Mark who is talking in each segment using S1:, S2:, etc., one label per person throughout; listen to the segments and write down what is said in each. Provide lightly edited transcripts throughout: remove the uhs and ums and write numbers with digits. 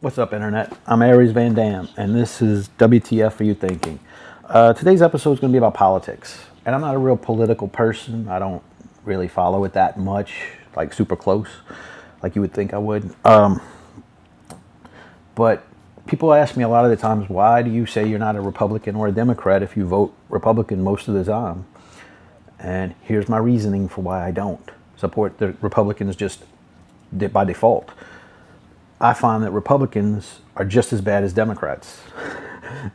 S1: What's up, Internet? I'm Aries Van Dam, and this is WTF Are You Thinking? Today's episode is going to be about politics. And I'm not a real political person. I don't really follow it that much, like super close, like you would think I would. But people ask me a lot of the times, why do you say you're not a Republican or a Democrat if you vote Republican most of the time? And here's my reasoning for why I don't support the Republicans just by default. I find that Republicans are just as bad as Democrats.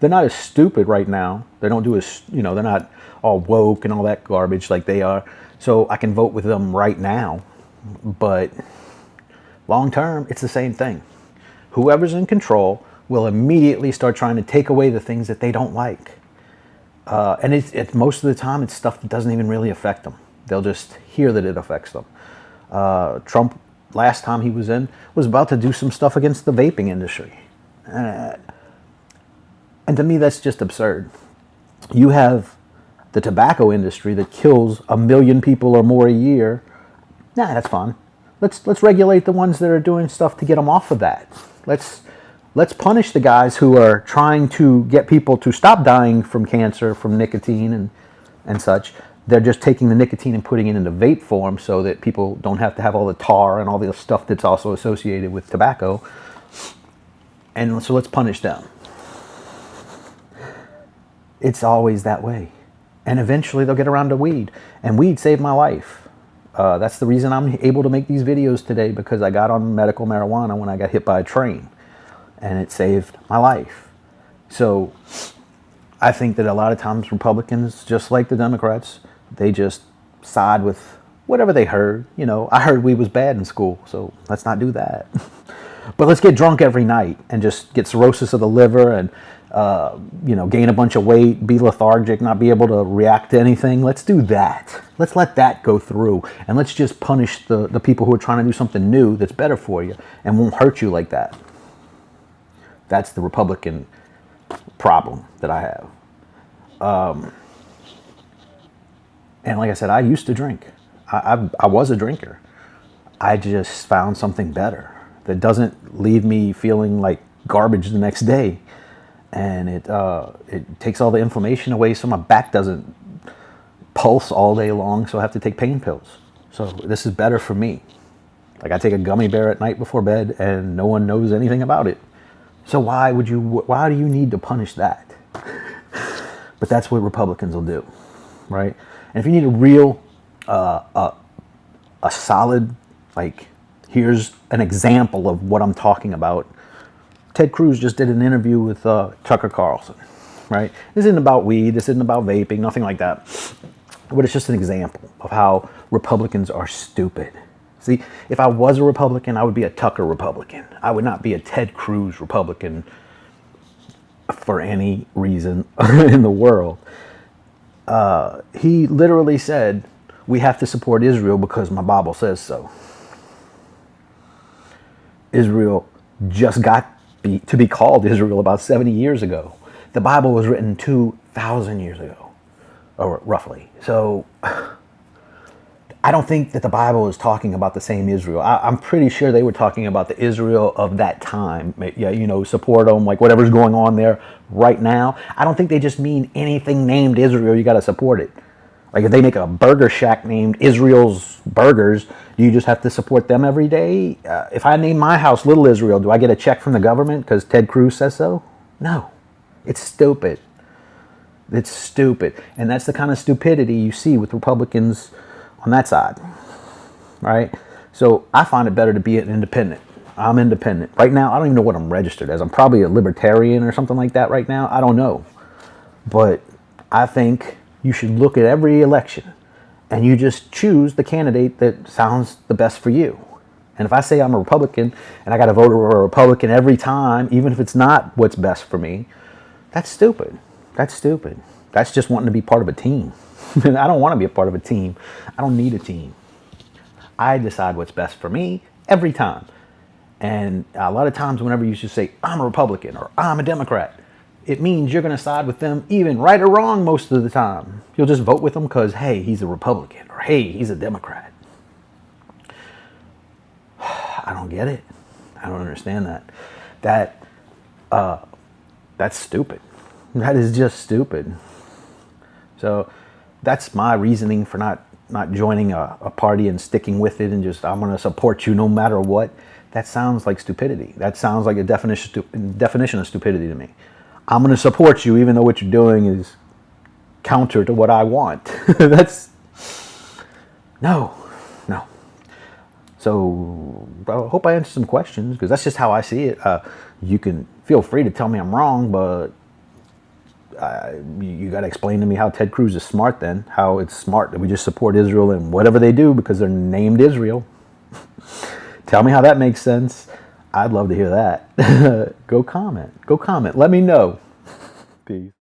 S1: They're not as stupid right now. They don't do as, they're not all woke and all that garbage like they are. So I can vote with them right now. But long term, it's the same thing. Whoever's in control will immediately start trying to take away the things that they don't like. And it's most of the time, it's stuff that doesn't even really affect them. They'll just hear that it affects them. Trump, last time he was in, was about to do some stuff against the vaping industry. And to me, that's just absurd. You have the tobacco industry that kills 1 million people or more a year. Nah, that's fine. Let's regulate the ones that are doing stuff to get them off of that. Let's punish the guys who are trying to get people to stop dying from cancer, from nicotine and such. They're just taking the nicotine and putting it into vape form so that people don't have to have all the tar and all the stuff that's also associated with tobacco. And so let's punish them. It's always that way. And eventually they'll get around to weed. And weed saved my life. That's the reason I'm able to make these videos today, because I got on medical marijuana when I got hit by a train. And it saved my life. So I think that a lot of times Republicans, just like the Democrats, they just side with whatever they heard. I heard weed was bad in school, so let's not do that. But let's get drunk every night and just get cirrhosis of the liver and, gain a bunch of weight, be lethargic, not be able to react to anything. Let's do that. Let's let that go through. And let's just punish the people who are trying to do something new that's better for you and won't hurt you like that. That's the Republican problem that I have. And like I said, I used to drink. I was a drinker. I just found something better that doesn't leave me feeling like garbage the next day. And it takes all the inflammation away so my back doesn't pulse all day long, so I have to take pain pills. So this is better for me. Like, I take a gummy bear at night before bed and no one knows anything about it. So why do you need to punish that? But that's what Republicans will do, right? And if you need a real, a solid, like, here's an example of what I'm talking about. Ted Cruz just did an interview with Tucker Carlson, right? This isn't about weed, this isn't about vaping, nothing like that. But it's just an example of how Republicans are stupid. See, if I was a Republican, I would be a Tucker Republican. I would not be a Ted Cruz Republican for any reason in the world. He literally said, we have to support Israel because my Bible says so. Israel just got to be called Israel about 70 years ago. The Bible was written 2,000 years ago, or roughly. So I don't think that the Bible is talking about the same Israel. I'm pretty sure they were talking about the Israel of that time. Yeah, support them, like whatever's going on there right now. I don't think they just mean anything named Israel, you got to support it. Like, if they make a burger shack named Israel's Burgers, do you just have to support them every day? If I name my house Little Israel, do I get a check from the government because Ted Cruz says so? No. It's stupid. It's stupid. And that's the kind of stupidity you see with Republicans on that side, right? So I find it better to be an independent. I'm independent. Right now, I don't even know what I'm registered as. I'm probably a libertarian or something like that right now. I don't know. But I think you should look at every election and you just choose the candidate that sounds the best for you. And if I say I'm a Republican and I got to vote for a Republican every time, even if it's not what's best for me, that's stupid. That's stupid. That's just wanting to be part of a team. I don't want to be a part of a team. I don't need a team. I decide what's best for me every time. And a lot of times whenever you just say, I'm a Republican or I'm a Democrat, it means you're going to side with them even right or wrong most of the time. You'll just vote with them because, hey, he's a Republican or, hey, he's a Democrat. I don't get it. I don't understand that. That that's stupid. That is just stupid. So that's my reasoning for not joining a party and sticking with it and just I'm going to support you no matter what. That sounds like stupidity. That sounds like a definition of stupidity to me. I'm going to support you even though what you're doing is counter to what I want. That's no, no. So I hope I answered some questions because that's just how I see it. You can feel free to tell me I'm wrong, but you got to explain to me how Ted Cruz is smart then, how it's smart that we just support Israel and whatever they do because they're named Israel. Tell me how that makes sense. I'd love to hear that. Go comment. Let me know. Peace.